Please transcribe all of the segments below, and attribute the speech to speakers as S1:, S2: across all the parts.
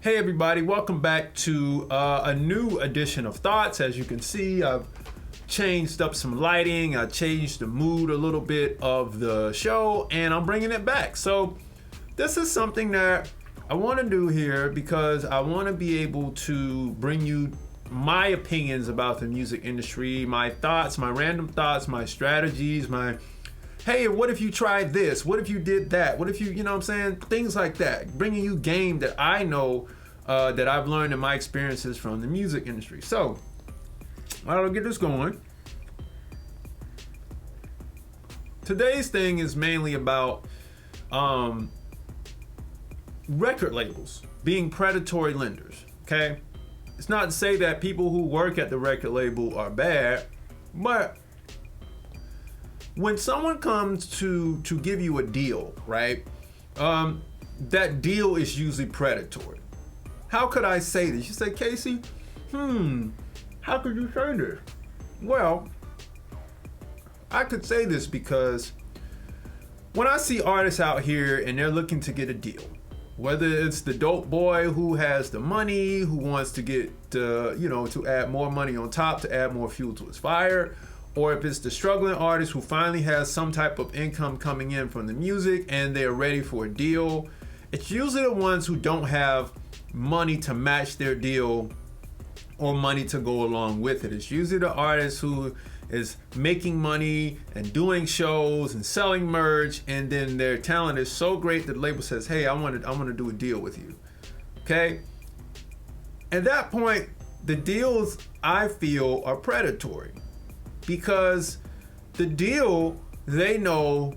S1: Hey everybody, welcome back to a new edition of Thoughts. As you can see, I've changed up some lighting, I changed the mood a little bit of the show, and I'm bringing it back. So this is something that I want to do here because I want to be able to bring you my opinions about the music industry, my thoughts, my random thoughts, my strategies, my hey, what if you tried this? What if you did that? What if you know what I'm saying? Things like that. Bringing you game that I know that I've learned in my experiences from the music industry. So, I'll get this going. Today's thing is mainly about record labels being predatory lenders, okay? It's not to say that people who work at the record label are bad, but when someone comes to give you a deal, right? That deal is usually predatory. How could I say this? You say, Casey, how could you say this? Well, I could say this because when I see artists out here and they're looking to get a deal, whether it's the dope boy who has the money, who wants to get, to add more money on top, to add more fuel to his fire, or if it's the struggling artist who finally has some type of income coming in from the music and they're ready for a deal, it's usually the ones who don't have money to match their deal or money to go along with it. It's usually the artist who is making money and doing shows and selling merch, and then their talent is so great that the label says, hey, I want to do a deal with you. Okay? At that point, the deals I feel are predatory. Because the deal, they know,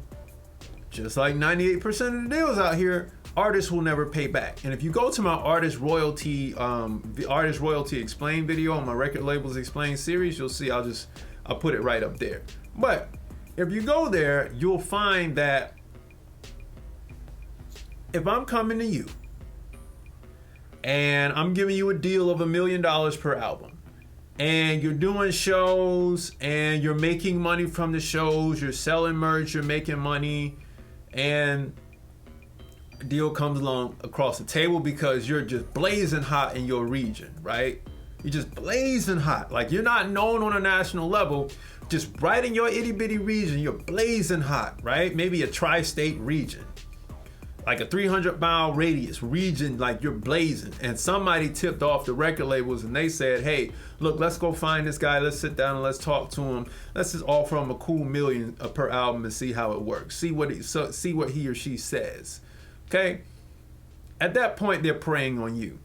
S1: just like 98% of the deals out here, artists will never pay back. And if you go to my Artist Royalty Explain video on my Record Labels Explain series, you'll see I'll put it right up there. But if you go there, you'll find that if I'm coming to you and I'm giving you a deal of $1 million per album, and you're doing shows and you're making money from the shows, you're selling merch, you're making money, and a deal comes along across the table because you're just blazing hot in your region, right? You're just blazing hot. Like, you're not known on a national level, just right in your itty bitty region, you're blazing hot, right? Maybe a tri-state region, like a 300-mile radius region, like you're blazing, and somebody tipped off the record labels and they said, hey, look, let's go find this guy, let's sit down and let's talk to him, let's just offer him a cool $1 million per album and see how it works, see what he or she says. Okay? At that point, they're preying on you.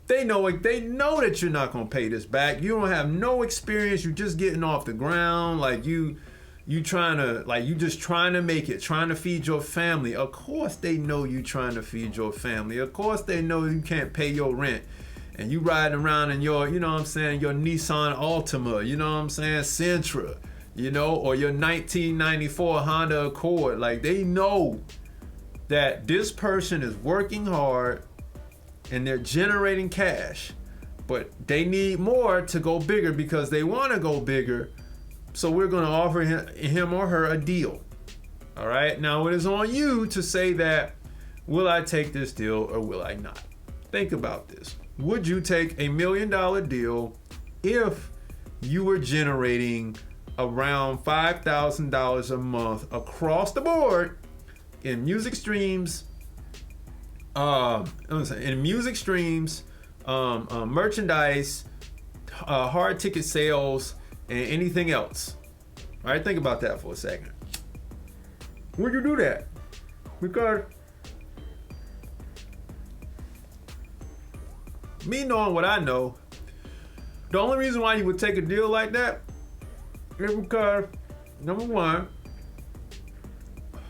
S1: They know it. They know that you're not gonna pay this back. You don't have no experience. You're just getting off the ground. Like you just trying to make it, trying to feed your family. Of course they know you trying to feed your family. Of course they know you can't pay your rent. And you riding around in your, your Nissan Altima, Sentra, or your 1994 Honda Accord. Like, they know that this person is working hard and they're generating cash, but they need more to go bigger because they want to go bigger. So we're going to offer him or her a deal. All right. Now it is on you to say that, will I take this deal or will I not? Think about this. Would you take $1 million deal if you were generating around $5,000 a month across the board in music streams, merchandise, hard ticket sales, and anything else? All right, think about that for a second. Would you do that? Because me knowing what I know, the only reason why you would take a deal like that is because, number one,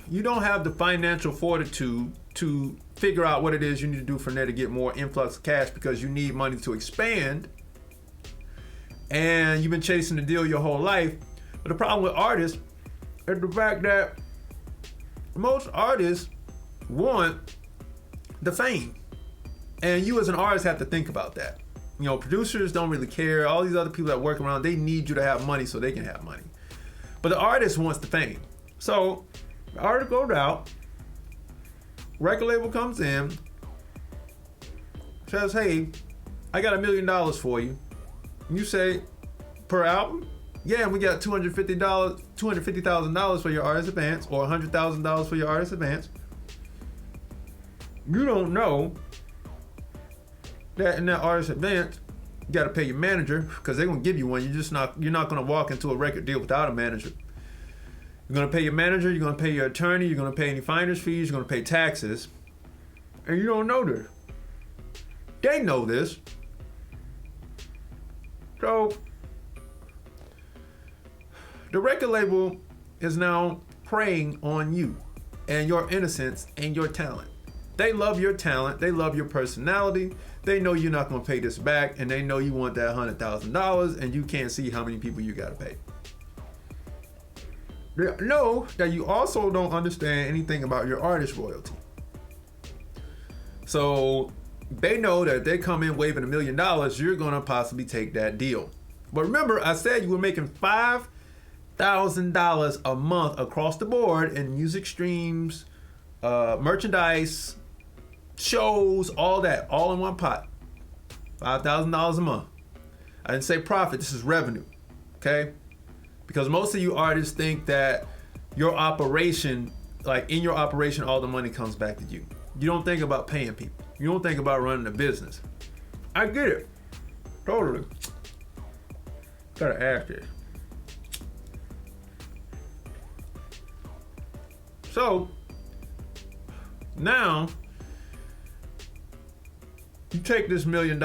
S1: you don't have the financial fortitude to figure out what it is you need to do from there to get more influx of cash, because you need money to expand. And you've been chasing the deal your whole life. But the problem with artists is the fact that most artists want the fame. And you as an artist have to think about that. Producers don't really care. All these other people that work around, they need you to have money so they can have money. But the artist wants the fame. So the artist goes out, record label comes in, says, hey, I got $1 million for you. You say, per album? Yeah, we got $250,000 for your artist advance, or $100,000 for your artist advance. You don't know that in that artist advance, you got to pay your manager, because they're going to give you one. You're not going to walk into a record deal without a manager. You're going to pay your manager, you're going to pay your attorney, you're going to pay any finder's fees, you're going to pay taxes. And you don't know this. They know this. So, the record label is now preying on you and your innocence and your talent. They love your talent. They love your personality. They know you're not going to pay this back, and they know you want that $100,000, and you can't see how many people you got to pay. They know that you also don't understand anything about your artist royalty. So they know that if they come in waving $1 million, you're going to possibly take that deal. But remember, I said you were making $5,000 a month across the board in music streams, merchandise, shows, all that, all in one pot. $5,000 a month. I didn't say profit, this is revenue, okay? Because most of you artists think that your operation, like in your operation, all the money comes back to you. You don't think about paying people. You don't think about running a business. I get it, totally. Gotta ask this. So, now, you take this $1 million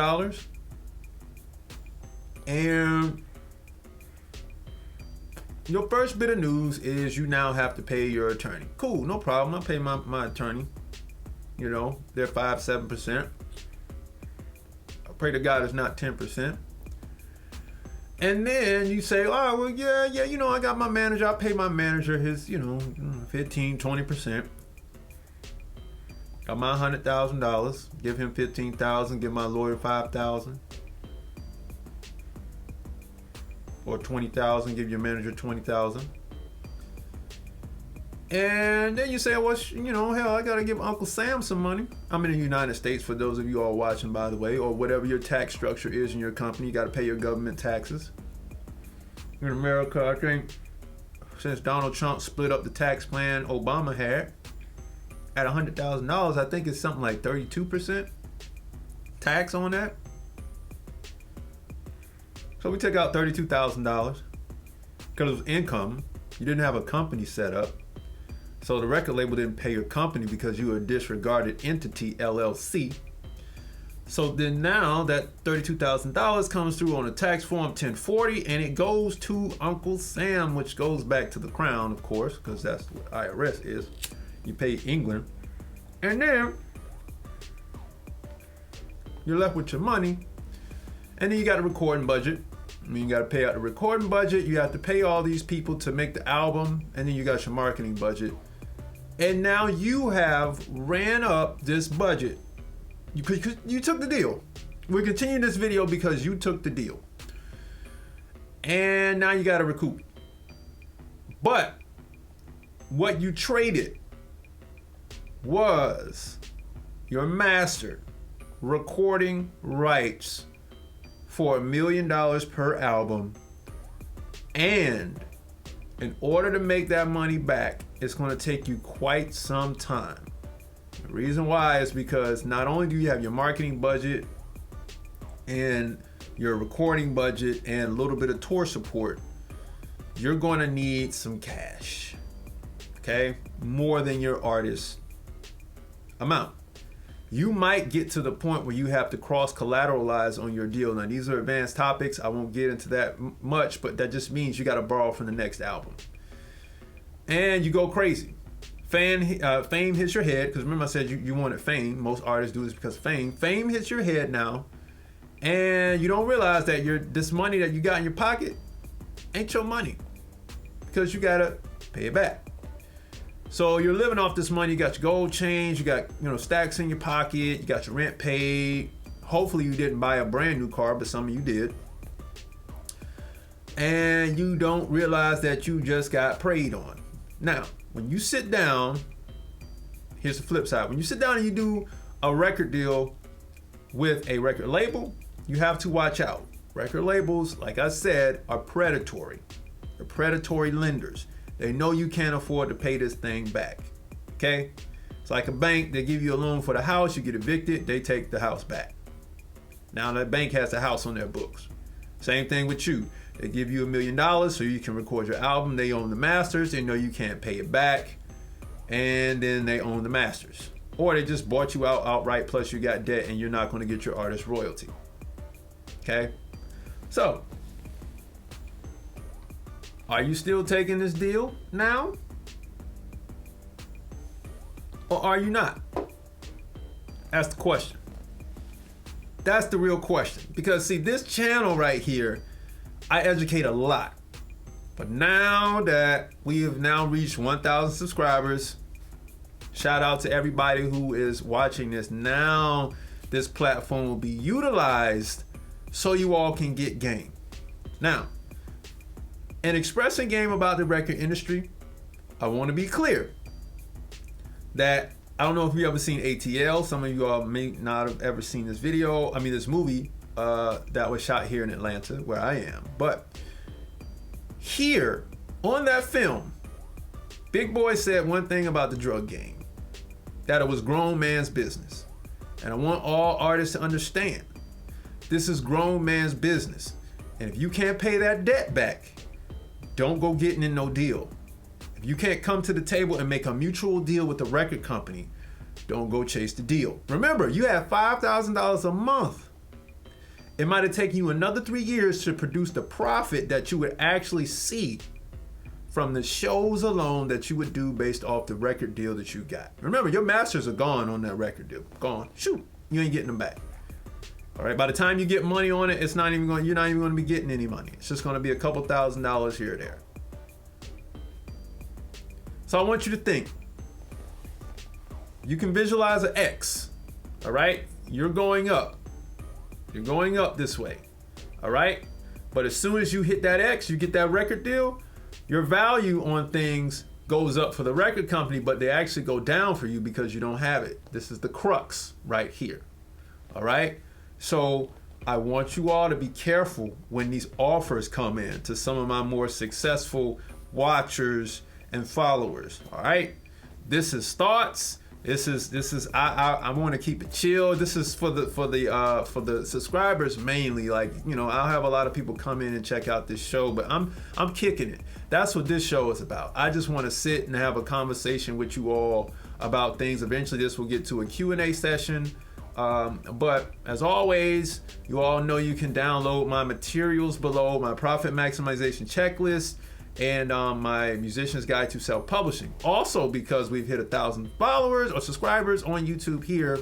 S1: and your first bit of news is you now have to pay your attorney. Cool, no problem. I'll pay my attorney. You know, they're 5-7%. I pray to God it's not 10%. And then you say, oh, well, yeah, you know, I got my manager. I'll pay my manager his, 15-20%. Got my $100,000, give him $15,000, give my lawyer $5,000, or $20,000, give your manager $20,000, and then you say, well, hell, I gotta give Uncle Sam some money. I'm in the United States, for those of you all watching, by the way, or whatever your tax structure is in your company, you gotta pay your government taxes. In America, I think since Donald Trump split up the tax plan Obama had, at $100,000, I think it's something like 32% tax on that. So we took out $32,000 because it was income. You didn't have a company set up. So the record label didn't pay your company because you were a disregarded entity, LLC. So then now that $32,000 comes through on a tax form 1040, and it goes to Uncle Sam, which goes back to the Crown, of course, because that's what IRS is. You pay England, and then you're left with your money, and then you got a recording budget. You got to pay out the recording budget. You have to pay all these people to make the album, and then you got your marketing budget. And now you have ran up this budget. You took the deal. We're continuing this video because you took the deal, and now you got to recoup. But what you traded was your master recording rights for $1 million per album, and in order to make that money back, it's going to take you quite some time. The reason why is because not only do you have your marketing budget and your recording budget and a little bit of tour support, you're going to need some cash, okay? More than your artist amount. You might get to the point where you have to cross collateralize on your deal. Now, these are advanced topics. I won't get into that much, but that just means you got to borrow from the next album. And you go crazy. Fame hits your head, because remember I said you wanted fame. Most artists do this because of fame. Fame hits your head now, and you don't realize that this money that you got in your pocket ain't your money, because you got to pay it back. So you're living off this money. You got your gold change, you got stacks in your pocket, you got your rent paid. Hopefully you didn't buy a brand new car, but some of you did. And you don't realize that you just got preyed on. Now, when you sit down, here's the flip side. When you sit down and you do a record deal with a record label, you have to watch out. Record labels, like I said, are predatory. They're predatory lenders. They know you can't afford to pay this thing back. Okay? It's like a bank. They give you a loan for the house, you get evicted, they take the house back. Now that bank has the house on their books. Same thing with you. They give you $1 million so you can record your album. They own the masters. They know you can't pay it back. And then they own the masters. Or they just bought you out outright, plus you got debt and you're not going to get your artist royalty. Okay? So, are you still taking this deal now? Or are you not? That's the question. That's the real question. Because see, this channel right here, I educate a lot. But now that we have now reached 1,000 subscribers, shout out to everybody who is watching this. Now this platform will be utilized so you all can get game. Now, in expressing game about the record industry, I want to be clear that I don't know if you ever seen ATL. Some of you all may not have ever seen this this movie that was shot here in Atlanta, where I am. But here on that film, Big Boy said one thing about the drug game, that it was grown man's business. And I want all artists to understand, this is grown man's business. And if you can't pay that debt back, don't go getting in no deal. If you can't come to the table and make a mutual deal with the record company, don't go chase the deal. Remember, you have $5,000 a month. It might have taken you another 3 years to produce the profit that you would actually see from the shows alone that you would do based off the record deal that you got. Remember, your masters are gone on that record deal. Gone. Shoot, you ain't getting them back. All right, by the time you get money on it, you're not even going to be getting any money. It's just going to be a couple $1,000s here or there. So I want you to think. You can visualize an X. All right, you're going up. You're going up this way. All right, but as soon as you hit that X, you get that record deal, your value on things goes up for the record company, but they actually go down for you because you don't have it. This is the crux right here. All right, so I want you all to be careful when these offers come in to some of my more successful watchers and followers. All right, this is thoughts. This is I want to keep it chill. This is for the subscribers mainly. Like, you know, I'll have a lot of people come in and check out this show, but I'm kicking it. That's what this show is about. I just want to sit and have a conversation with you all about things. Eventually this will get to a Q&A session. But as always, you all know you can download my materials below, my profit maximization checklist, and my musician's guide to self-publishing. Also, because we've hit 1,000 followers or subscribers on YouTube here,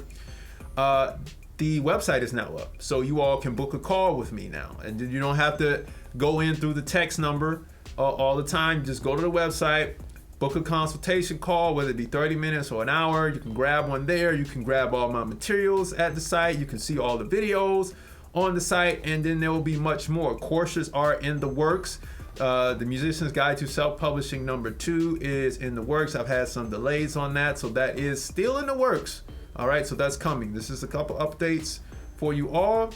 S1: the website is now up, so you all can book a call with me now, and you don't have to go in through the text number all the time. Just go to the website, book a consultation call, whether it be 30 minutes or an hour. You can grab one there. You can grab all my materials at the site. You can see all the videos on the site, and then there will be much more. Courses are in the works. The Musician's Guide to Self-Publishing #2 is in the works. I've had some delays on that, so that is still in the works. All right, so that's coming. This is a couple updates for you all,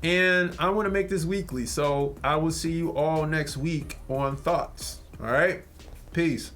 S1: and I want to make this weekly, so I will see you all next week on Thoughts. All right, peace.